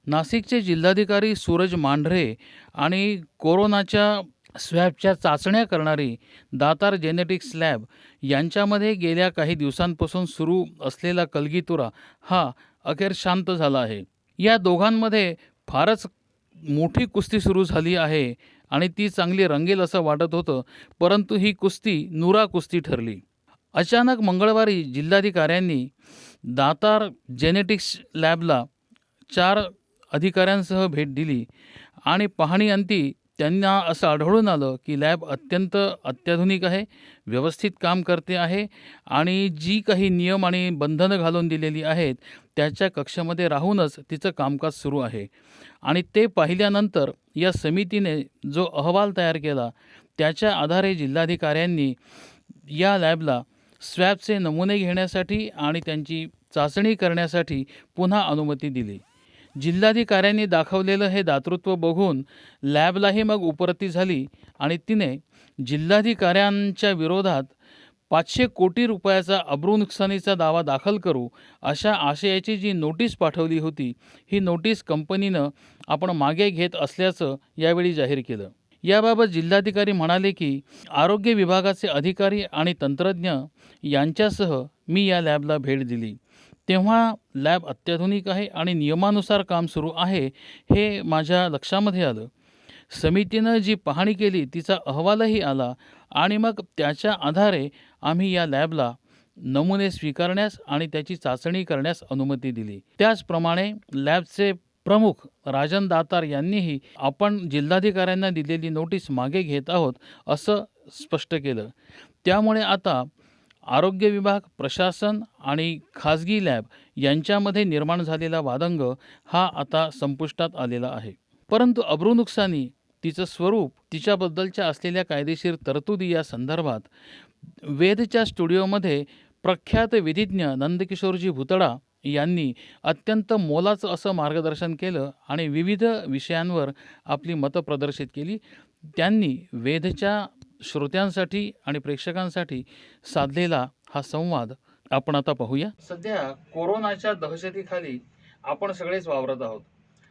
नाशिकचे जिल्हाधिकारी सूरज मांढरे आणि कोरोनाच्या स्वॅबच्या चाचण्या करणारी दातार जेनेटिक्स लॅब यांच्यामध्ये गेल्या काही दिवसांपासून सुरू असलेला कलगीतुरा हा अखेर शांत झाला आहे. या दोघांमध्ये फारच मोठी कुस्ती सुरू झाली आहे आणि ती चांगली रंगेल असं वाटत होतं, परंतु ही कुस्ती नुरा कुस्ती ठरली. अचानक मंगळवारी जिल्हाधिकाऱ्यांनी दातार जेनेटिक्स लॅबला 4 अधिकाऱ्यांसह भेट दिली आणि पाहणीअंती त्यांना असं आढळून आलं की लॅब अत्यंत अत्याधुनिक आहे, व्यवस्थित काम करते आहे आणि जी काही नियम आणि बंधनं घालून दिलेली आहेत त्याच्या कक्षेमध्ये राहूनच तिचं कामकाज सुरू आहे. आणि ते पाहिल्यानंतर या समितीने जो अहवाल तयार केला त्याच्या आधारे जिल्हाधिकाऱ्यांनी या लॅबला स्वॅबचे नमुने घेण्यासाठी आणि त्यांची चाचणी करण्यासाठी पुन्हा अनुमती दिली. जिल्हाधिकाऱ्यांनी दाखवलेलं हे दातृत्व बघून लॅबलाही मग उपरती झाली आणि तिने जिल्हाधिकाऱ्यांच्या विरोधात 500 कोटी रुपयाचा अब्रू नुकसानीचा दावा दाखल करू अशा आशयाची जी नोटीस पाठवली होती, ही नोटीस कंपनीनं आपण मागे घेत असल्याचं यावेळी जाहीर केलं. याबाबत जिल्हाधिकारी म्हणाले की आरोग्य विभागाचे अधिकारी आणि तंत्रज्ञ यांच्यासह मी या लॅबला भेट दिली, तेव्हा लॅब अत्याधुनिक आहे आणि नियमानुसार काम सुरू आहे हे माझ्या लक्षामध्ये आलं. समितीनं जी पाहणी केली तिचा अहवालही आला आणि मग त्याच्या आधारे आम्ही या लॅबला नमुने स्वीकारण्यास आणि त्याची चाचणी करण्यास अनुमती दिली. त्याचप्रमाणे लॅबचे प्रमुख राजन दातार यांनीही आपण जिल्हाधिकाऱ्यांना दिलेली नोटीस मागे घेत आहोत असं स्पष्ट केलं. त्यामुळे आता आरोग्य विभाग, प्रशासन आणि खाजगी लॅब यांच्यामध्ये निर्माण झालेला वादंग हा आता संपुष्टात आलेला आहे. परंतु अब्रू नुकसानी, तिचं स्वरूप, तिच्याबद्दलच्या असलेल्या कायदेशीर तरतुदी या संदर्भात वेदच्या स्टुडिओमध्ये प्रख्यात विधिज्ञ नंदकिशोरजी भुतडा यांनी अत्यंत मोलाचं असं मार्गदर्शन केलं आणि विविध विषयांवर आपली मतं प्रदर्शित केली. त्यांनी वेदच्या श्रोत्यांसाठी आणि प्रेक्षकांसाठी साधलेला हा संवाद आपण आता पाहूया. सध्या कोरोनाच्या दहशतीखाली आपण सगळेच वावरत आहोत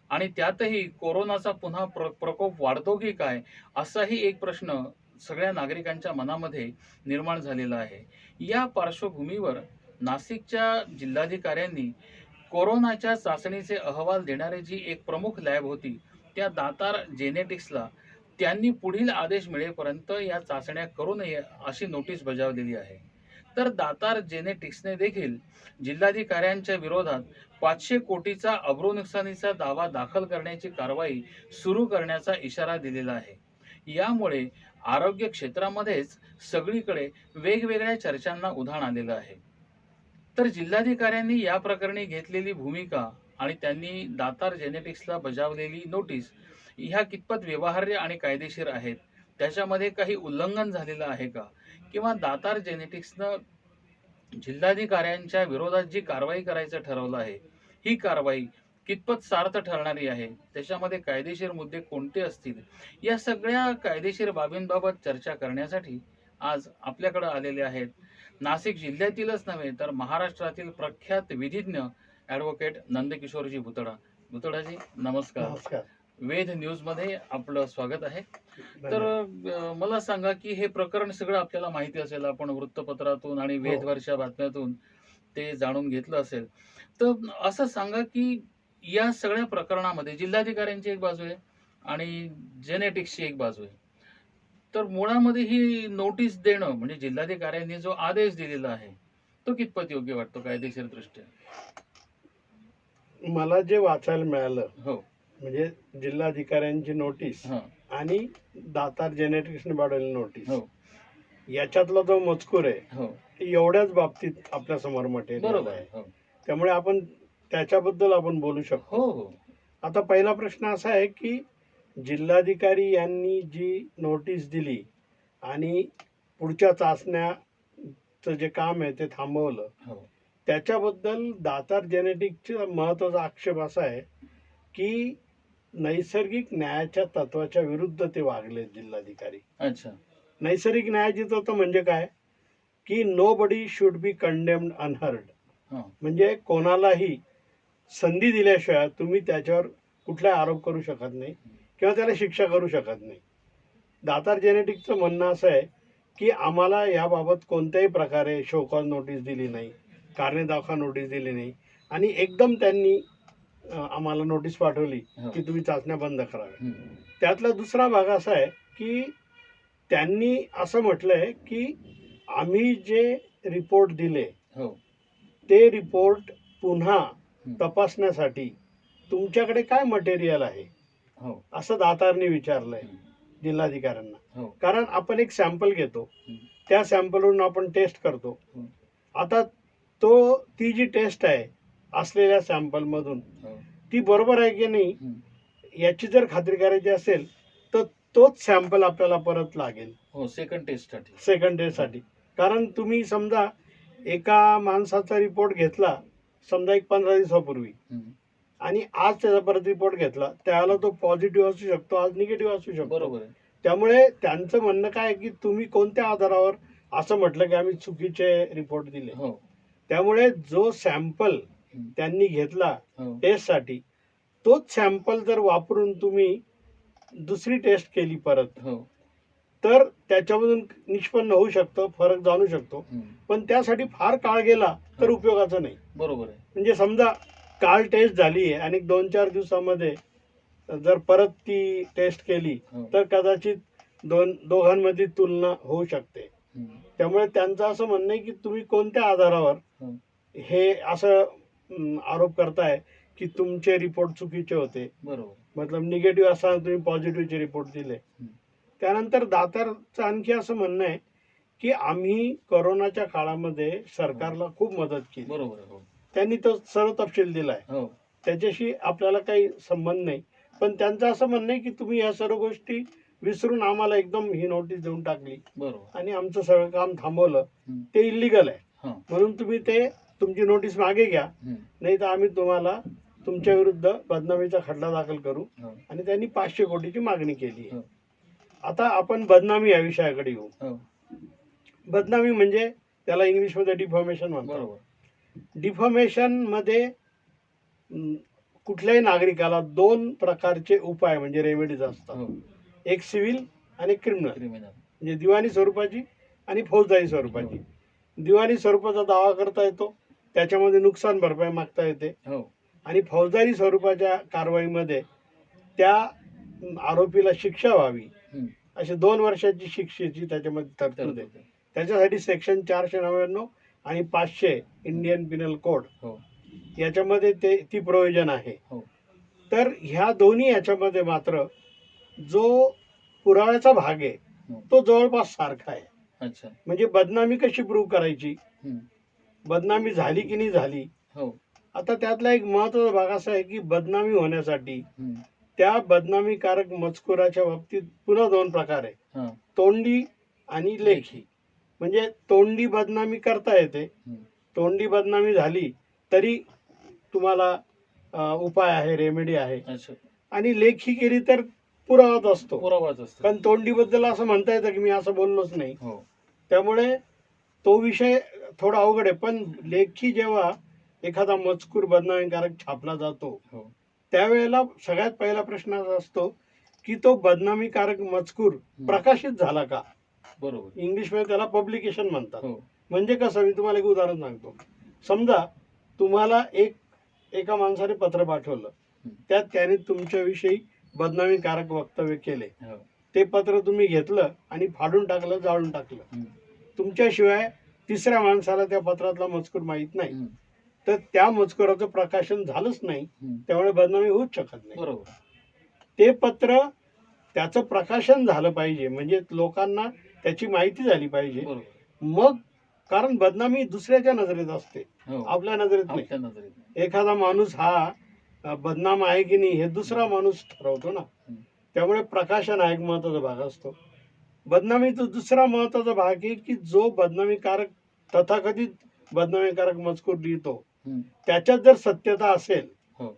आणि त्यातही कोरोनाचा पुन्हा प्रकोप वाढतो की काय असाही एक प्रश्न सगळ्या नागरिकांच्या मनामध्ये निर्माण झालेला आहे. या पार्श्वभूमीवर नाशिकच्या जिल्हाधिकाऱ्यांनी कोरोनाच्या चाचणीचे अहवाल देणारी जी एक प्रमुख लॅब होती त्या दातार जेनेटिक्सला त्यांनी पुढील आदेश मिळेपर्यंत या चाचण्या करू नये अशी नोटीस बजावलेली आहे. तर दातार जेनेटिक्सने देखील जिल्हाधिकाऱ्यांच्या विरोधात 500 कोटीचा अब्रू नुकसानीचा दावा दाखल करण्याची कारवाई सुरू करण्याचा इशारा दिलेला आहे. यामुळे आरोग्य क्षेत्रामध्येच सगळीकडे वेगवेगळ्या चर्चांना उधाण आलेलं आहे. तर जिल्हाधिकाऱ्यांनी या प्रकरणी घेतलेली भूमिका आणि त्यांनी दातार जेनेटिक्सला बजावलेली नोटीस ह्या कितपत व्यवहार्य आणि कायदेशीर आहेत, त्याच्यामध्ये काही उल्लंघन झालेलं आहे का, किंवा दातार जेनेटिक्सनं जिल्हाधिकाऱ्यांच्या विरोधात जी कारवाई करायचं ठरवलं आहे ही कारवाई कितपत सार्थ ठरणारी आहे, त्याच्यामध्ये कायदेशीर मुद्दे कोणते असतील, या सगळ्या कायदेशीर बाबींबाबत चर्चा करण्यासाठी आज आपल्याकडे आलेले आहेत नाशिक जिल्ह्यातीलच नव्हे तर महाराष्ट्रातील प्रख्यात विधिज्ञ ॲडव्होकेट नंदकिशोरजी भुतडा. भुतडाजी नमस्कार. नमस्कार. वेद न्यूजमध्ये आपलं स्वागत आहे. तर मला सांगा की हे प्रकरण सगळं आपल्याला माहिती असेल, आपण वृत्तपत्रातून आणि वेदवरच्या बातम्यातून ते जाणून घेतलं असेल. तर असं सांगा की या सगळ्या प्रकरणामध्ये जिल्हाधिकाऱ्यांची एक बाजू आहे आणि जेनेटिक्सची एक बाजू आहे. तर मुळामध्ये ही नोटीस देणं म्हणजे जिल्हाधिकाऱ्यांनी जो आदेश दिलेला आहे तो कितपत योग्य वाटतो कायदेशीर दृष्ट्या? मला जे वाचायला मिळालं हो, म्हणजे जिल्हाधिकाऱ्यांची नोटीस हां, आणि दातार जेनेटिक्सने पाठवलेली नोटीस, हो, याच्यातला जो मजकूर आहे हो, एवढ्याच बाबतीत आपल्या समोर मटेरियल बरोबर आहे. आहे. हो, त्यामुळे आपण त्याच्याबद्दल आपण बोलू शकतो. हो, हो, आता पहिला प्रश्न असा आहे की जिल्हाधिकारी यांनी जी नोटीस दिली आणि पुढच्या चाचण्याचं जे काम आहे ते थांबवलं, हो, त्याच्याबद्दल दातार जेनेटिक्सचा महत्त्वाचा आक्षेप असा आहे की नैसर्गिक न्यायाच्या तत्वाच्या विरुद्ध ते वागले जिल्हाधिकारी. अच्छा, नैसर्गिक न्यायाची तत्व म्हणजे काय की nobody should be condemned unheard, हां, म्हणजे कोणालाही संधी दिल्याशिवाय तुम्ही त्याच्यावर कुठलाही आरोप करू शकत नाही किंवा त्याला शिक्षा करू शकत नाही. दातार जेनेटिक्सचं म्हणणं असं आहे की आम्हाला याबाबत कोणत्याही प्रकारे शोकॉज नोटीस दिली नाही, कारणे दाखवा नोटीस दिली नाही आणि एकदम त्यांनी आम्हाला नोटीस पाठवली हो. की तुम्ही चाचण्या बंद कराव्या. हं. त्यातला दुसरा भाग असा आहे की त्यांनी असं म्हटलंय की आम्ही जे रिपोर्ट दिले हो. ते रिपोर्ट पुन्हा हं. तपासण्यासाठी तुमच्याकडे काय मटेरियल आहे हो. असं दातारने विचारलंय हं. जिल्हाधिकाऱ्यांना. हो. कारण आपण एक सॅम्पल घेतो, हं. त्या सॅम्पलवरून आपण टेस्ट करतो. हं. आता ती जी टेस्ट आहे असलेल्या सॅम्पलमधून हो. ती बरोबर आहे की नाही हं. याची जर खात्री करायची असेल तर तोच सॅम्पल आपल्याला परत लागेल हो, सेकंड टेस्टसाठी. सेकंड टेस्टसाठी. कारण तुम्ही समजा एका माणसाचा रिपोर्ट घेतला समजा एक 15 दिवसापूर्वी हं. आणि आज त्याचा परत रिपोर्ट घेतला, त्याला तो पॉझिटिव्ह असू शकतो, आज निगेटिव्ह असू शकतो. बरोबर आहे. त्यामुळे त्यांचं म्हणणं काय आहे की तुम्ही कोणत्या आधारावर असं म्हटलं की आम्ही चुकीचे रिपोर्ट दिले. हो. त्यामुळे जो सॅम्पल हं. त्यांनी घेतला हो. टेस्टसाठी तोच सॅम्पल जर वापरून तुम्ही दुसरी टेस्ट केली परत हो. तर त्याच्यामधून निष्पन्न होऊ शकतं, फरक जाणू शकतो. हं. पण त्यासाठी फार काळ गेला तर उपयोगाचं नाही. बरोबर आहे. म्हणजे समजा काल टेस्ट झाली आहे आणि 2-4 दिवसामध्ये जर परत ती टेस्ट केली हो. तर कदाचित दोघांमध्ये तुलना होऊ शकते. हं. त्यामुळे त्यांचं असं म्हणणं आहे की तुम्ही कोणत्या आधारावर हो. हे असं आरोप करताय की तुमचे रिपोर्ट चुकीचे होते, बरोबर. मतलब निगेटिव्ह असताना तुम्ही पॉझिटिव्हचे रिपोर्ट दिले. हं. त्यानंतर दातारचं आणखी असं म्हणणं आहे की आम्ही कोरोनाच्या काळामध्ये सरकारला खूप मदत केली. बरोबर आहे. हो. त्यांनी तो सर्व तपशील दिलाय, हो. त्याच्याशी आपल्याला काही संबंध नाही. पण त्यांचं असं म्हणणं आहे की तुम्ही या सर्व गोष्टी विसरून आम्हाला एकदम ही नोटीस देऊन टाकली बरोबर. आणि आमचं सगळं काम थांबवलं. हं. ते इलिगल आहे. हां. म्हणून तुम्ही तुमची नोटीस मागे घ्या, हं. नाही तर आम्ही तुम्हाला तुमच्या विरुद्ध बदनामीचा खटला दाखल करू. हो. आणि त्यांनी 500 कोटीची मागणी केली आहे. हो. आता आपण बदनामी या विषयाकडे येऊ. हो. बदनामी म्हणजे त्याला इंग्लिशमध्ये डिफॉर्मेशन म्हणतात. बरोबर. डिफॉर्मेशन मध्ये कुठल्याही नागरिकाला 2 प्रकारचे उपाय म्हणजे रेमेडीज असतात. हो. एक सिव्हिल आणि क्रिमिनल. क्रिमिनल. म्हणजे दिवाणी स्वरूपाची आणि फौजदारी स्वरूपाची. दिवाणी स्वरूपाचा दावा करता येतो, त्याच्यामध्ये नुकसान भरपाई मागता येते. हो. आणि फौजदारी स्वरूपाच्या कारवाईमध्ये त्या आरोपीला शिक्षा व्हावी हं. अशी 2 वर्षाची शिक्षेची त्याच्यामध्ये तरतूद आहे. तरतूद. त्याच्यासाठी सेक्शन 499 आणि 500 इंडियन पिनल कोड हो. याच्यामध्ये ती प्रोव्हिजन आहे. हो. तर ह्या दोन्ही याच्यामध्ये मात्र जो पुराव्याचा भाग आहे हो. तो जवळपास सारखा आहे. अच्छा. म्हणजे बदनामी कशी प्रूव्ह करायची, हं. बदनामी झाली की नाही झाली. हो. आता त्यातला एक महत्त्वाचा भाग असा आहे की बदनामी होण्यासाठी हं. त्या बदनामीकारक मजकुराच्या बाबतीत पुन्हा 2 प्रकार आहे, हां. तोंडी आणि लेखी. म्हणजे तोंडी बदनामी करता येते, हं. तोंडी बदनामी झाली तरी तुम्हाला उपाय आहे, रेमेडी आहे. अच्छा. आणि लेखी केली तर पुरावाच असतो. पुरावाच असतो. कारण तोंडीबद्दल असं म्हणता येतं की मी असं बोललोच नाही. हो. त्यामुळे तो विषय थोडा अवघड आहे. पण लेखी जेव्हा एखादा मजकूर बदनामीकारक छापला जातो हो. त्यावेळेला सगळ्यात पहिला प्रश्न असा असतो की तो बदनामीकारक मजकूर प्रकाशित झाला का. बरोबर. इंग्लिशमध्ये त्याला पब्लिकेशन म्हणतात. हो. म्हणजे कसं, मी तुम्हाला एक उदाहरण सांगतो. समजा तुम्हाला एका माणसाने पत्र पाठवलं, हं. त्यात त्याने तुमच्याविषयी बदनामीकारक वक्तव्य केले. हो. ते पत्र तुम्ही घेतलं आणि फाडून टाकलं, जाळून टाकलं. हं. तुमच्याशिवाय तिसऱ्या माणसाला त्या पत्रातला मजकूर माहीत नाही, हं. तर त्या मजकुराचं प्रकाशन झालंच नाही. हं. त्यामुळे बदनामी होऊच शकत नाही. बरोबर. ते पत्र त्याचं प्रकाशन झालं पाहिजे, म्हणजे लोकांना त्याची माहिती झाली पाहिजे. बरोबर. मग कारण बदनामी दुसऱ्याच्या नजरेत असते, हो. आपल्या नजरेत नाही. आपल्या नजरेत. एखादा माणूस हा बदनाम आहे की नाही हे दुसरा माणूस ठरवतो ना. हं. त्यामुळे प्रकाशन हा एक महत्वाचा भाग असतो. बदनामीचा दुसरा महत्वाचा भाग आहे की जो बदनामीकारक तथाकथित बदनामीकारक मजकूर लिहितो हं. त्याच्यात जर सत्यता असेल, हो.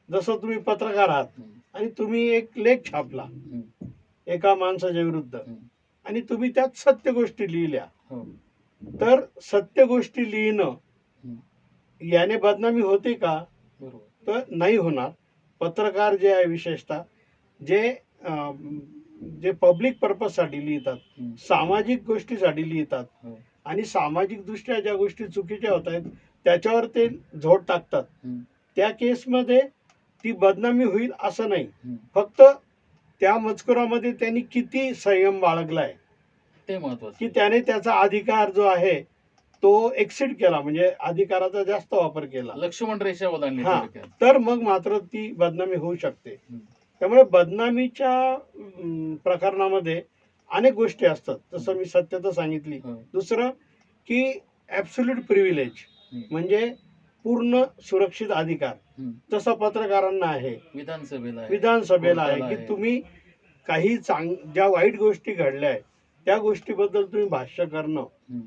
जसं तुम्ही पत्रकार आहात हं. आणि तुम्ही एक लेख छापला हं. एका माणसाच्या विरुद्ध हं. आणि तुम्ही त्यात सत्य गोष्टी लिहिल्या, हो. तर सत्य गोष्टी लिहिणं हं. याने बदनामी होते का, बरोबर. तर नाही होणार. पत्रकार जे आहे विशेषतः जे अं, जे पब्लिक पर्पजसाठी लिहितात, हम्म. सामाजिक गोष्टीसाठी लिहितात हो. आणि सामाजिक दृष्ट्या ज्या गोष्टी चुकीच्या होत आहेत त्याच्यावर ते झोड टाकतात, हम्म. त्या केसमध्ये ती बदनामी होईल असं नाही. हम्म. फक्त त्या मजकुरामध्ये त्यांनी किती संयम बाळगलाय ते महत्वाचं की आहे. त्याने त्याचा अधिकार जो आहे तो एक्सिड केला, म्हणजे अधिकाराचा जास्त वापर केला, लक्ष्मण रेषा ओलांडली हा, थोडक्यात. तर मग मात्र ती बदनामी होऊ शकते. हम्म. त्यामुळे बदनामीच्या प्रकरणामध्ये अनेक गोष्टी असतात, जसं मी सत्यता सांगितली. हो. दुसरं की ॲब्सोल्यूट प्रिव्हिलेज हम्म. म्हणजे पूर्ण सुरक्षित अधिकार, हम्म. जसा पत्रकारांना आहे, विधानसभेला आहे, विधानसभेला आहे, कोर्टाला की आहे. तुम्ही काही ज्या वाईट गोष्टी घडल्या आहेत त्या गोष्टीबद्दल तुम्ही भाष्य करणं हम्म.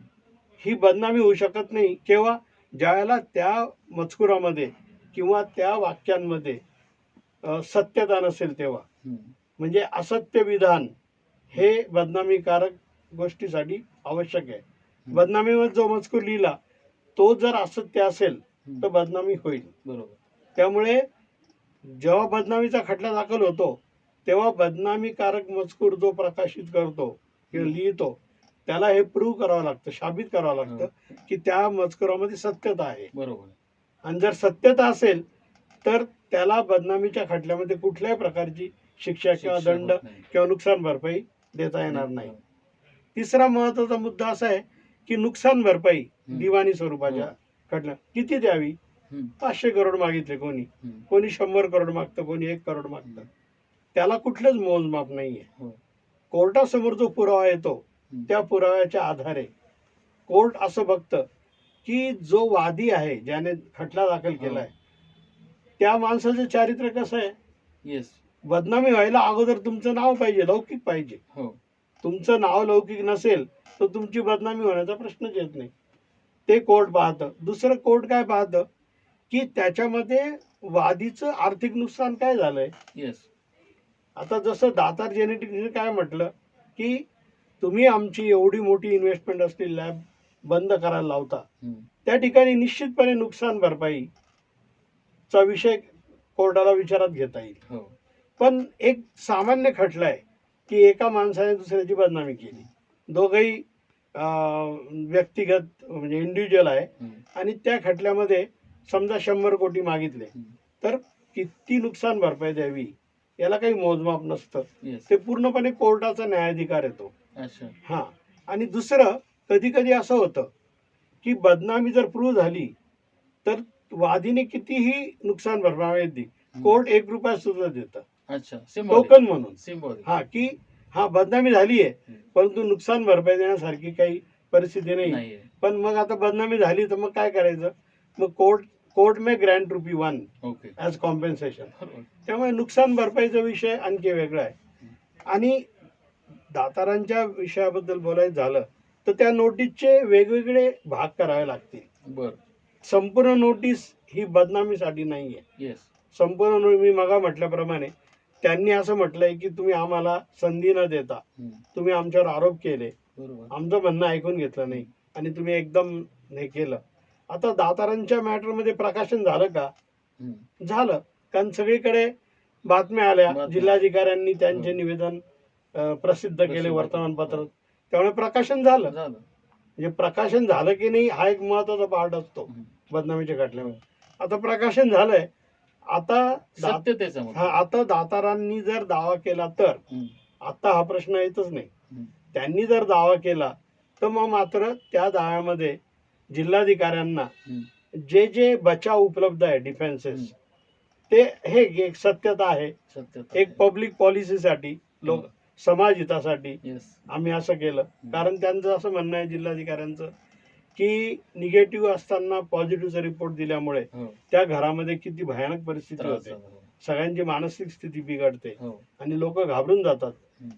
ही बदनामी होऊ शकत नाही. केव्हा? ज्यावेळेला त्या मजकुरामध्ये किंवा त्या वाक्यांमध्ये सत्यता नसेल तेव्हा. हम्म. म्हणजे असत्य विधान हे बदनामीकारक गोष्टीसाठी आवश्यक आहे. बदनामीवर जो मजकूर लिहिला तो जर असत्य असेल तर बदनामी होईल. बरोबर. त्यामुळे जेव्हा बदनामीचा खटला दाखल होतो तेव्हा बदनामीकारक मजकूर जो प्रकाशित करतो किंवा लिहितो त्याला हे प्रूव्ह करावं लागतं, साबित करावं लागतं की त्या मजकुरामध्ये सत्यता आहे. बरोबर. आणि जर सत्यता असेल तर त्याला बदनामीच्या खटल्यामध्ये कुठल्याही प्रकारची शिक्षा किंवा शिक्षा दंड होत नाही. किंवा नुकसान भरपाई देता येणार नाही. तिसरा महत्वाचा मुद्दा असा आहे की नुकसान भरपाई दिवाणी स्वरूपाच्या खटल्या किती द्यावी. हम्म. 500 करोड मागितले कोणी, हम्म. कोणी 100 करोड मागतं, कोणी 1 करोड मागतं. त्याला कुठलंच मोजमाप नाहीये. हो. कोर्टासमोर जो पुरावा येतो त्या पुराव्याच्या आधारे कोर्ट असं बघतं की जो वादी आहे ज्याने खटला दाखल केलाय त्या माणसाचं चारित्र्य कसं आहे. येस. बदनामी व्हायला अगोदर तुमचं नाव पाहिजे, लौकिक पाहिजे. हो. तुमचं नाव लौकिक नसेल तर तुमची बदनामी होण्याचा प्रश्नच येत नाही. ते कोर्ट पाहतं. दुसरं कोर्ट काय पाहतं की त्याच्यामध्ये वादीचं आर्थिक नुकसान काय झालंय. येस. आता जसं दातार जेनेटिक्सने काय म्हटलं की तुम्ही आमची एवढी मोठी इन्व्हेस्टमेंट असलेली लॅब बंद करायला लावता, त्या ठिकाणी निश्चितपणे नुकसान भरपाईचा विषय कोर्टाला विचारात घेता येईल. हो. पण एक सामान्य खटला आहे की एका माणसाने दुसऱ्याची बदनामी केली, दोघंही व्यक्तिगत म्हणजे इंडिव्हिज्युअल आहे आणि त्या खटल्यामध्ये समजा 100 कोटी मागितले तर किती नुकसान भरपाई द्यावी याला काही मोजमाप नसतं. येस. ते पूर्णपणे कोर्टाचा न्यायाधिकार येतो. अच्छा. हा. आणि दुसरं कधी कधी असं होतं की बदनामी जर प्रूव्ह झाली तर वादीने कितीही नुकसान भरपाई दिली, कोर्ट 1 रुपया सुद्धा देतं. अच्छा. टोकन म्हणून. सिम्बॉलिक. हा की हा बदनामी झाली आहे परंतु नुकसान भरपाई देण्यासारखी काही परिस्थिती नाही. नाहीये. पण मग आता बदनामी झाली तर मग काय करायचं. मग कोर्ट मे ग्रँट ₹1 ओके. As compensation. बरोबर. त्यामुळे नुकसान भरपाईचा विषय आणखी वेगळा आहे. आणि दातारांच्या विषयाबद्दल बोलायचं झालं तर त्या नोटीसचे वेगवेगळे भाग करावे लागतील. बर. संपूर्ण नोटीस ही बदनामीसाठी नाहीये. येस. संपूर्ण मी मगा म्हटल्याप्रमाणे त्यांनी असं म्हटलंय की तुम्ही आम्हाला संधी न देता तुम्ही आमच्यावर आरोप केले, बरोबर. आमचं म्हणणं ऐकून घेतलं नाही आणि तुम्ही एकदम हे केलं. आता दातारांच्या मॅटरमध्ये प्रकाशन झालं का. झालं, कारण सगळीकडे बातम्या आल्या, जिल्हाधिकाऱ्यांनी त्यांचे निवेदन प्रसिद्ध केले वर्तमानपत्रात, त्यामुळे प्रकाशन झालं. म्हणजे प्रकाशन झालं की नाही हा एक महत्वाचा पार्ट असतो बदनामीच्या खटल्यामध्ये. आता प्रकाशन झालंय, आता दातारांनी जर दावा केला तर आता हा प्रश्न येतच नाही. त्यांनी जर दावा केला तर मग मात्र त्या दाव्यामध्ये जिल्हाधिकाऱ्यांना जे जे बचाव उपलब्ध आहे डिफेन्सेस ते हे एक सत्यता आहे, एक पब्लिक पॉलिसीसाठी, लोक समाज हितासाठी आम्ही असं केलं. कारण त्यांचं असं म्हणणं आहे जिल्हाधिकाऱ्यांचं की निगेटिव्ह असताना पॉझिटिव्हचा रिपोर्ट दिल्यामुळे त्या घरामध्ये किती भयानक परिस्थिती होते, सगळ्यांची मानसिक स्थिती बिघडते आणि लोक घाबरून जातात.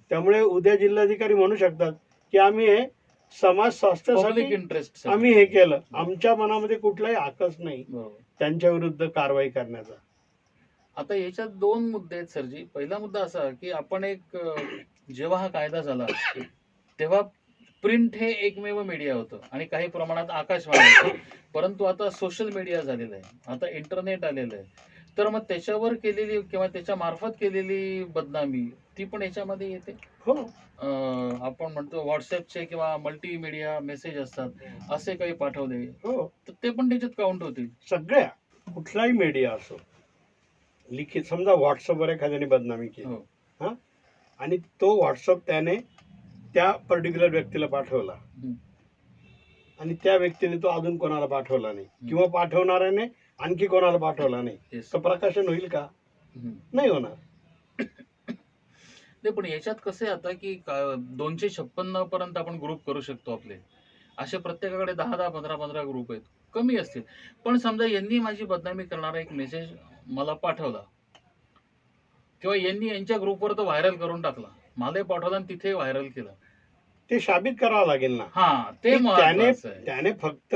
त्यामुळे उद्या जिल्हाधिकारी म्हणू शकतात की आम्ही हे समाज स्वास्थ्यासाठी आम्ही हे केलं, आमच्या मनामध्ये कुठलाही आकस नाही त्यांच्या विरुद्ध कारवाई करण्याचा. आता याच्यात 2 मुद्दे आहेत सरजी. पहिला मुद्दा असा की आपण जेव्हा हा कायदा झाला तेव्हा प्रिंट हे एकमेव मीडिया होतं आणि काही प्रमाणात आकाशवाणी होतं. परंतु आता सोशल मीडिया झालेलं आहे, आता इंटरनेट आलेलं आहे. तर मग त्याच्यावर केलेली किंवा त्याच्या मार्फत केलेली बदनामी ती पण याच्यामध्ये येते. हो. आपण म्हणतो व्हॉट्सअपचे किंवा मल्टीमीडिया मेसेज असतात असे काही पाठवले हो. तर ते पण त्याच्यात काउंट होतील. सगळ्या कुठलाही मीडिया असो, लिखित समजा व्हॉट्सअपवर एखाद्याने बदनामी केली, हो. हा, आणि तो व्हॉट्सअप त्याने त्या पर्टिक्युलर व्यक्तीला पाठवला हम्म. आणि त्या व्यक्तीने तो अजून कोणाला पाठवला नाही किंवा पाठवणाऱ्याने आणखी कोणाला पाठवला नाही, Yes. तर प्रकाशन होईल का? हम्म. नाही होणार. नाही पण याच्यात कसं आहे आता की 256 पर्यंत आपण ग्रुप करू शकतो आपले. असे प्रत्येकाकडे 10-10, 15-15 ग्रुप आहेत. कमी असतील. पण समजा यांनी माझी बदनामी करणारा एक मेसेज मला पाठवला किंवा यांनी यांच्या ग्रुपवर तो व्हायरल करून टाकला. मलाही पाठवला आणि तिथे व्हायरल केलं. ते साबित करावं लागेल ना. हा ते की त्याने महत्वाचं आहे. त्याने फक्त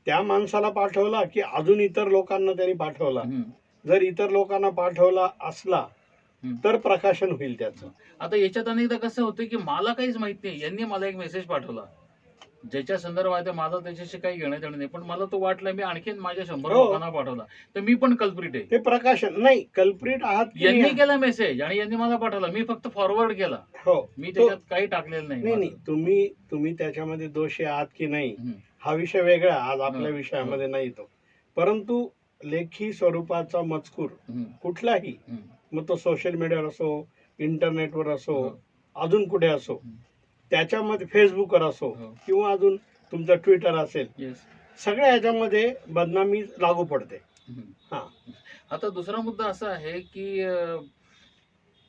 त्या माणसाला पाठवला की अजून इतर लोकांना त्यांनी पाठवला. हम्म. जर इतर लोकांना पाठवला असला हम्म. तर प्रकाशन होईल त्याचं. आता याच्यात अनेकदा कसं होतं की मला काहीच माहित नाही, यांनी मला एक मेसेज पाठवला ज्याच्या संदर्भात आहे, माझं त्याच्याशी काही घेणं देणं नाही, पण मला तो वाटला मी आणखीन माझ्या 100 हो. लोकांना पाठवला तर मी पण कल्प्रिट आहे. ते प्रकाशन नाही, कल्प्रिट आहात की यांनी नाही? केला मेसेज आणि यांनी मला पाठवला, मी फक्त फॉरवर्ड केला, हो. मी तो- त्याच्यात काही टाकलेलं नाही नाही नाही, माझं. तुम्ही त्याच्यामध्ये दोषी आहात की नाही हम्म. हा विषय वेगळा, आज आपल्या हो. विषयामध्ये नाही तो. परंतु लेखी स्वरूपाचा मजकूर हम्म. कुठलाही, हम्म. मग तो सोशल मीडियावर असो, इंटरनेटवर असो, हो. अजून कुठे असो, हम्म. त्याच्यामध्ये फेसबुकवर असो हो. किंवा अजून तुमचं ट्विटर असेल, Yes. सगळ्या ह्याच्यामध्ये बदनामी लागू पडते. हम्म. हा. आता दुसरा मुद्दा असा आहे की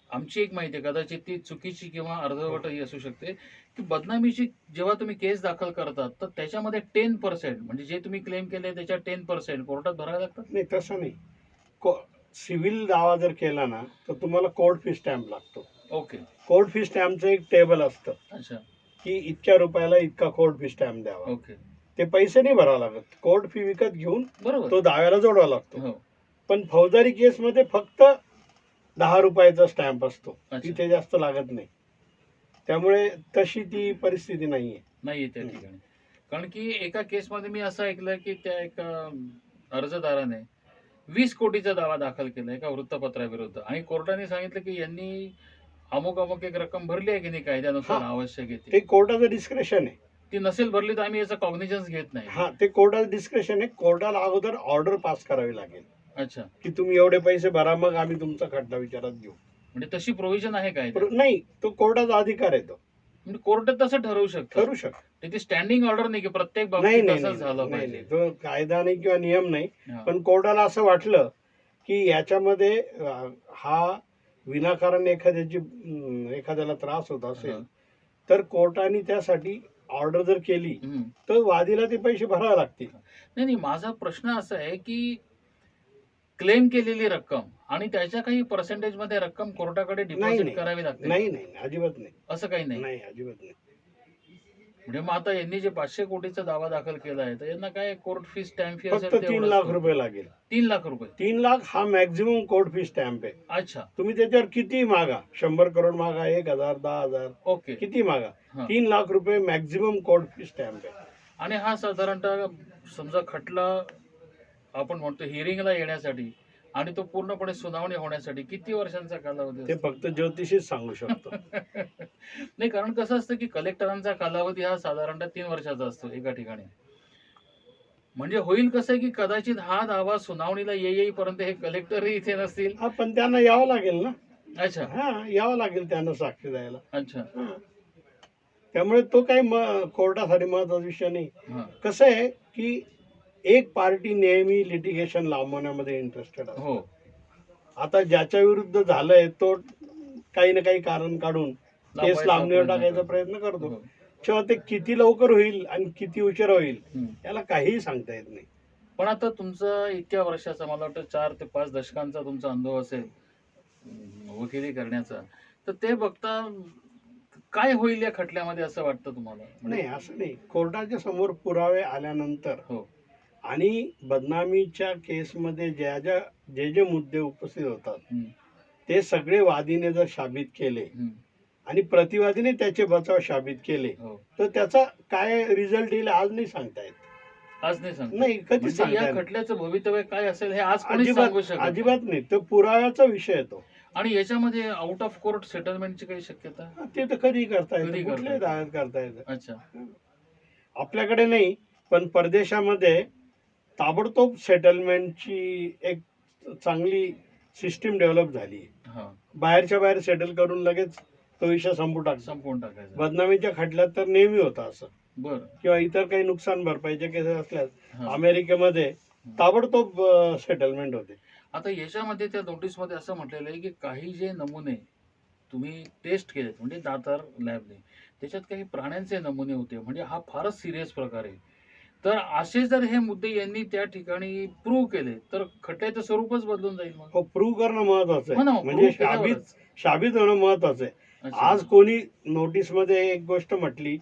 आमची एक माहिती आहे, कदाचित ती चुकीची किंवा अर्धवटही असू शकते, की बदनामीची जेव्हा तुम्ही केस दाखल करतात तर त्याच्यामध्ये 10% म्हणजे जे तुम्ही क्लेम केले त्याच्या 10% कोर्टात भरावे लागतात. नाही, तसं नाही. सिव्हिल दावा जर केला ना तर तुम्हाला कोर्ट फी स्टॅम्प लागतो. ओके. कोर्ट फी स्टॅम्पचं एक टेबल असतं अच्छा. की इतक्या रुपयाला इतका कोर्ट फी स्टॅम्प द्यावा. ओके. ते पैसे नाही भरावे लागत, कोर्ट फी विकत घेऊन बरोबर. तो दाव्याला जोडावा लागतो. हो. पण फौजदारी केसमध्ये फक्त 10 रुपयाचा स्टॅम्प असतो, अच्छा. तिथे जास्त लागत नाही. त्यामुळे तशी ती परिस्थिती नाहीये. नाही त्या ठिकाणी, कारण की एका केसमध्ये मी असं ऐकलं की त्या एका अर्जदाराने 20 कोटीचा दावा दाखल केला एका वृत्तपत्राविरुद्ध आणि कोर्टाने सांगितलं की यांनी अमुक अमुक एक रक्कम भरली आहे की नाही कायद्यानुसार हा. आवश्यक आहे ते कोर्टाचं डिस्क्रेशन आहे. ती नसेल भरली तर आम्ही याचा कॉग्निजन्स घेत नाही. हा, ते कोर्टाचं डिस्क्रेशन आहे. कोर्टाला अगोदर ऑर्डर पास करावी लागेल अच्छा. की तुम्ही एवढे पैसे भरा, मग आम्ही तुमचा खटला विचारात घेऊ. म्हणजे तशी प्रोव्हिजन आहे काय? नाही, तो कोर्टाचा अधिकार आहे, तो म्हणजे कोर्ट तसं ठरवू शकतं. ठरू शकतो. ती स्टँडिंग ऑर्डर नाही की प्रत्येक नाही बाबतीत नाही असंच झालं नाही, नाही, पाहिजे. तो कायदा नाही किंवा नियम नाही. हा. पण कोर्टाला असं वाटलं की याच्यामध्ये हा विनाकारण एखाद्याला त्रास होत हा. असेल तर कोर्टाने त्यासाठी ऑर्डर जर केली हम्म. तर वादीला ते पैसे भरावे लागतील. नाही नाही, माझा प्रश्न असा आहे की क्लेम केलेली रक्कम आणि त्याच्या काही पर्सेंटेज मध्ये रक्कम कोर्टाकडे डिपॉझिट नाही. करावी लागते. नाही नाही, अजिबात नाही. असं काही नाही. नाही, अजिबात नाही. म्हणजे मग आता यांनी जे 500 कोटीचा दावा दाखल केला आहे तर यांना काय कोर्ट फी स्टॅम्प फी फक्त 3 लाख रुपये लागेल. 3 लाख रुपये. 3 लाख हा मॅक्झिमम कोर्ट फी स्टॅम्प आहे. अच्छा. तुम्ही त्याच्यावर किती मागा, 100 करोड मागा, 1,000, 10,000, ओके. किती मागा, हा. 3 लाख रुपये मॅक्झिमम कोर्ट फी स्टॅम्प आहे. आणि हा साधारणतः समजा खटला आपण म्हणतो हिअरिंगला येण्यासाठी आणि तो पूर्णपणे सुनावणी होण्यासाठी किती वर्षांचा कालावधी ते असतो? फक्त ज्योतिषीच सांगू शकतो. नाही, कारण कसं असतं की कलेक्टरांचा कालावधी हा साधारणतः 3 वर्षाचा असतो एका ठिकाणी. म्हणजे होईल कसं की कदाचित हा दावा सुनावणीला येईपर्यंत हे कलेक्टरही इथे नसतील. हा, पण त्यांना यावं लागेल ना. अच्छा. हा, यावं लागेल त्यांना साक्ष द्यायला. अच्छा. हा. त्यामुळे तो काही कोर्टासाठी महत्वाचा विषय नाही. हा. कसं आहे की एक पार्टी नेहमी लिटिगेशन लांबवण्यामध्ये इंटरेस्टेड असतो. हो. आता ज्याच्या विरुद्ध झालंय तो काही ना काही कारण काढून केस लांबवायचा लांबणीवर प्रयत्न टाकायचा करतो. प्रयत्न करतो. हो. तेव्हा ते किती लवकर होईल आणि किती उशीर होईल हम्म. याला काहीही सांगता येत नाही. पण आता तुमचा इतक्या वर्षाचा, मला वाटतं 4 ते 5 दशकांचा तुमचा अनुभव असेल वकिली करण्याचा, तर ते बघता काय होईल या खटल्यामध्ये असं वाटतं तुम्हाला? नाही, असं नाही. कोर्टाच्या समोर पुरावे आल्यानंतर हो. आणि बदनामीच्या केसमध्ये जे जे मुद्दे उपस्थित होतात हम्म. ते सगळे वादीने जर साबित केले हम्म. आणि प्रतिवादीने त्याचे बचाव साबित केले हो. तर त्याचा काय रिझल्ट येईल आज नाही सांगता येत. आज नाही सांगता. नाही, कधीच म्हणजे सांगता या येत नाही. खटल्याचं भवितव्य काय असेल हे आज कोणीच सांगू अजिबात शकत नाही. अजिबात नाही. तो पुराव्याचा विषय आहे तो. आणि याच्यामध्ये आउट ऑफ कोर्ट सेटलमेंटची काही शक्यता? ते तर कधी करता कधी येतं, करता कुठल्याही येतं. दाव्यात करता येतं. अच्छा. आपल्याकडे नाही, पण परदेशामध्ये ताबडतोब सेटलमेंटची एक चांगली सिस्टीम डेव्हलप झाली आहे. हा, बाहेरच्या बाहेर सेटल करून लगेच तो विषय संपून टाकतो. संपवून टाकायचं. बदनामीच्या खटल्यात तर नेहमी होतं असं, बर. किंवा इतर काही नुकसान भरपाईचे केसेस असल्यास हा. अमेरिकेमध्ये ताबडतोब सेटलमेंट होते. आता याच्यामध्ये त्या नोटीसमध्ये असं म्हटलेलं आहे की काही जे नमुने तुम्ही टेस्ट केलेत म्हणजे दातार लॅबने, त्याच्यात काही प्राण्यांचे नमुने होते, म्हणजे हा फारच सिरियस प्रकार आहे. तर असे जर हे मुद्दे यांनी त्या ठिकाणी प्रूव्ह केले तर खटल्याचं स्वरूपच बदलून जाईल मग. हो, प्रूव्ह करणं महत्वाचं हो ना, आहे, म्हणजे prove केल्यावरच. साबित होणं महत्वाचं आहे. अच्छा. आज कोणी नोटीसमध्ये एक गोष्ट म्हटली,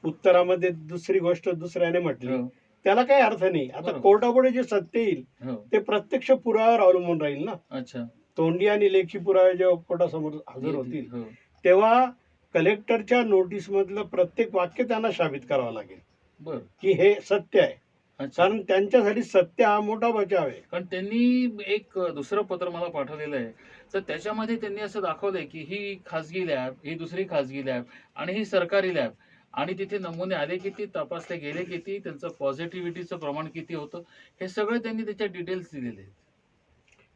उत्तरामध्ये दुसरी गोष्ट दुसऱ्याने म्हटली, हो, त्याला काही अर्थ नाही. आता बरोबर. कोर्टापुढे जे सत्य येईल हो. ते प्रत्यक्ष पुराव्यावर अवलंबून राहील ना. अच्छा. तोंडी आणि लेखी पुरावे जेव्हा कोर्टासमोर हजर होतील, हो. तेव्हा कलेक्टरच्या नोटीसमधलं प्रत्येक वाक्य त्यांना साबित करावं लागेल बर. की हे सत्य आहे. अच्छा. कारण त्यांच्यासाठी सत्य हा मोठा बचाव आहे. कारण त्यांनी एक दुसरं पत्र मला पाठवलेलं आहे, तर त्याच्यामध्ये त्यांनी असं दाखवलंय की ही खाजगी लॅब, ही दुसरी खाजगी लॅब आणि ही सरकारी लॅब, आणि तिथे नमुने आले किती, तपासले गेले किती, त्यांचं पॉझिटिव्हिटीचं प्रमाण किती होतं, हे सगळे त्यांनी त्याच्या डिटेल्स दिलेले आहेत.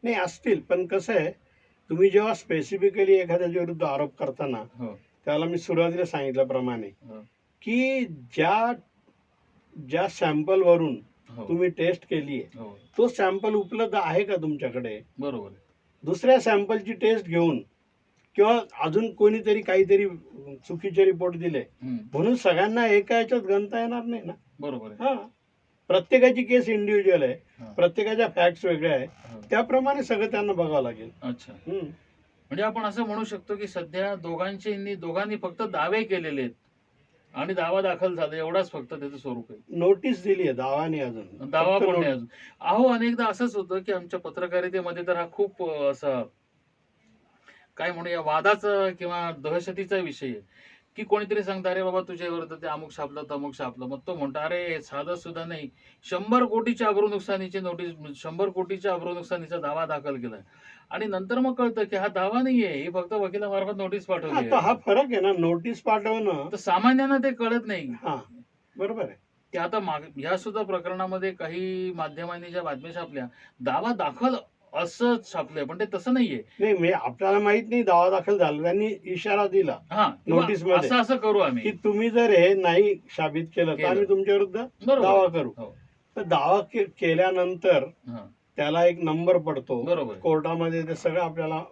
नाही, असतील, पण कसं आहे, तुम्ही जेव्हा स्पेसिफिकली एखाद्याच्या विरुद्ध आरोप करताना, हो. त्याला मी सुरुवातीला सांगितल्याप्रमाणे हो. की ज्या ज्या सॅम्पलवरून हो. तुम्ही टेस्ट केली आहे, हो. तो सॅम्पल उपलब्ध आहे का तुमच्याकडे? बरोबर आहे. दुसऱ्या सॅम्पलची टेस्ट घेऊन किंवा अजून कोणीतरी काहीतरी चुकीचे रिपोर्ट दिले हम्म. म्हणून सगळ्यांना एका याच्यात गणता येणार नाही ना. बरोबर आहे. हा, प्रत्येकाची केस इंडिव्हिज्युअल आहे, हा. प्रत्येकाच्या फॅक्ट्स वेगळ्या आहे, हो. त्याप्रमाणे सगळं त्यांना बघावं लागेल. अच्छा. हम्म. म्हणजे आपण असं म्हणू शकतो की सध्या दोघांनी फक्त दावे केलेले आहेत आणि दावा दाखल झाला, एवढाच फक्त त्याचं स्वरूप आहे. नोटीस दिली आहे, दावा नाही अजून. दावा फक्त पण नाही नोटीस. अजून. अहो, अनेकदा असंच होतं की आमच्या पत्रकारितेमध्ये तर हा खूप असा काय म्हणूया वादाचा किंवा दहशतीचा विषय आहे की कोणीतरी सांगतं अरे बाबा तुझ्या विरुद्ध ते अमुक छापलं तमुक छापलं, मग तो म्हणतो अरे साधं सुद्धा नाही, 100 कोटीच्या अब्रू नुकसानीची नोटीस, 100 कोटीच्या अब्रू नुकसानीचा दावा दाखल केलाय, आणि नंतर मग कळतं की हा दावा नाहीये, ही फक्त वकिलामार्फत नोटीस पाठवली आता हा आहे. फरक आहे ना, नोटीस पाठवणं. तर सामान्यांना ते कळत नाही हा, बरोबर आहे. की आता ह्या सुद्धा प्रकरणामध्ये काही माध्यमांनी ज्या बातम्या छापल्या, दावा दाखल असं छापलंय, पण ते तसं नाहीये. नाही, म्हणजे आपल्याला माहित नाही दावा दाखल झाला, त्यांनी इशारा दिला हा, नोटीसमध्ये असं असं करू की आम्ही. तुम्ही जर हे नाही साबित केलं तर केलं. आम्ही तुमच्या विरुद्ध बरोबर. दावा करू. हो. तर दावा केल्यानंतर हा. त्याला एक नंबर पडतो बरोबर. कोर्टामध्ये, ते सगळं आपल्याला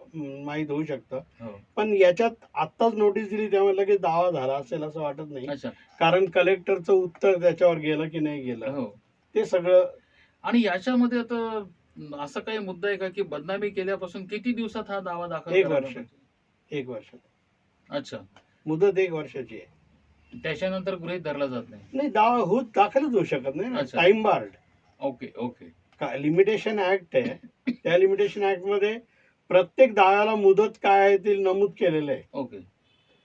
माहित होऊ शकतं. हो. पण याच्यात आत्ताच नोटीस दिली त्यामुळे लगेच दावा झाला असेल असं वाटत नाही. अच्छा. कारण कलेक्टरचं उत्तर त्याच्यावर गेलं की नाही गेलं, हो. ते सगळं. आणि याच्यामध्ये आता असा काही मुद्दा आहे का की बदनामी केल्यापासून किती दिवसात हा दावा दाखल एक करायला वर्ष. पाहिजे? 1 वर्ष अच्छा. मुदत 1 वर्षाची आहे. त्याच्यानंतर गृहीत धरला जात नाही. नाही, दावा दाखलच होऊ शकत नाही ना, अच्छा. Time barred. Okay. Okay. Limitation act आहे, त्या लिमिटेशन ऍक्ट मध्ये प्रत्येक दाव्याला मुदत काय आहे ते नमूद केलेलं आहे. ओके.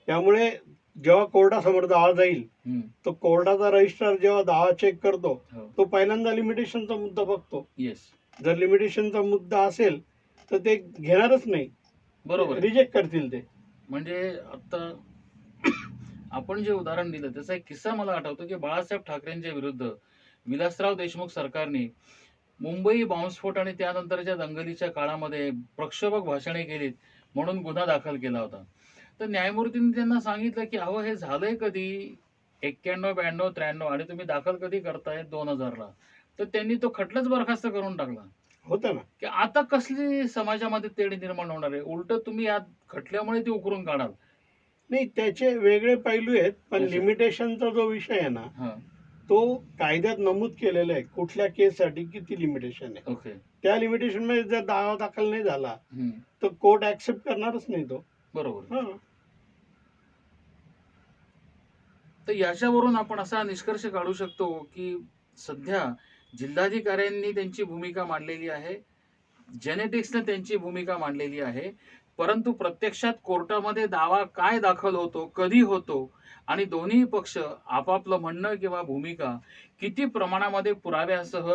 त्यामुळे जेव्हा कोर्टासमोर दावा जाईल, हम्म. तो कोर्टाचा रजिस्ट्रार जेव्हा दावा चेक करतो, हो. तो पहिल्यांदा लिमिटेशनचा मुद्दा बघतो. येस. जर लिमिटेशनचा मुद्दा असेल तर ते घेणारच नाही, बरोबर आहे. रिजेक्ट करतील ते. म्हणजे आता आपण जे उदाहरण दिलं त्याचा एक किस्सा मला आठवतो की बाळासाहेब ठाकरेंच्या विरुद्ध विलासराव देशमुख सरकारने मुंबई बॉम्बस्फोट आणि त्यानंतरच्या दंगलीच्या काळामध्ये प्रक्षोभक भाषणे केलीत म्हणून गुन्हा दाखल केला होता. तर न्यायमूर्तींनी त्यांना सांगितलं की अहो हे झालंय कधी, 91, 92, 93, आणि तुम्ही दाखल कधी करताय 2000ला. तर त्यांनी तो खटलाच बरखास्त करून टाकला होतं ना. की आता कसली समाजामध्ये तेढ निर्माण होणार आहे, उलट तुम्ही या खटल्यामुळे ती उकरून काढाल. नाही, त्याचे वेगळे पैलू आहेत, पण अच्छा. लिमिटेशनचा जो विषय आहे ना, हा. तो कायद्यात नमूद केलेला आहे कुठल्या केससाठी किती लिमिटेशन आहे. ओके. त्या लिमिटेशन मध्ये जर दावा दाखल नाही झाला हम्म. तर कोर्ट ऍक्सेप्ट करणारच नाही तो. बरोबर. हा. तर याच्यावरून आपण असा निष्कर्ष काढू शकतो की सध्या जिल्हाधिकाऱ्यांनी त्यांची भूमिका मांडलेली आहे. जेनेटिक्सने त्यांची भूमिका मांडलेली आहे, परंतु प्रत्यक्षात कोर्टामध्ये दावा काय दाखल होतो, कधी होतो आणि दोन्ही पक्ष आपापलं म्हणणं किंवा भूमिका किती प्रमाणामध्ये पुराव्यासह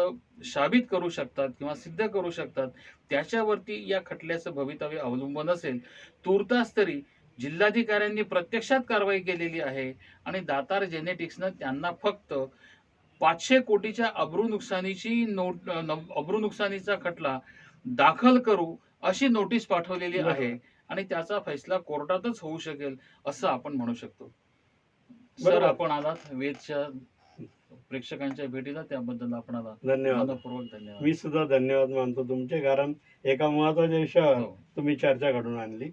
साबित करू शकतात किंवा सिद्ध करू शकतात, त्याच्यावरती या खटल्याचं भवितव्य अवलंबून असेल. तूर्तास तरी जिल्हाधिकाऱ्यांनी प्रत्यक्षात कारवाई केलेली आहे आणि दातार जेनेटिक्सनं त्यांना फक्त 500 कोटीच्या अब्रू नुकसानीची अब्रू नुकसानीचा खटला दाखल करू अशी नोटीस पाठवलेली बरोबर. आहे आणि त्याचा फैसला कोर्टातच होऊ शकेल असं आपण म्हणू शकतो. सर, बरोबर. आपण आलात वेदच्या प्रेक्षकांच्या भेटीला, त्याबद्दल आपण आला धन्यवाद. मनपूर्वक धन्यवाद. मी सुद्धा धन्यवाद मानतो तुमचे, कारण एका महत्वाच्या विषयावर हो. तुम्ही चर्चा घडून आणली.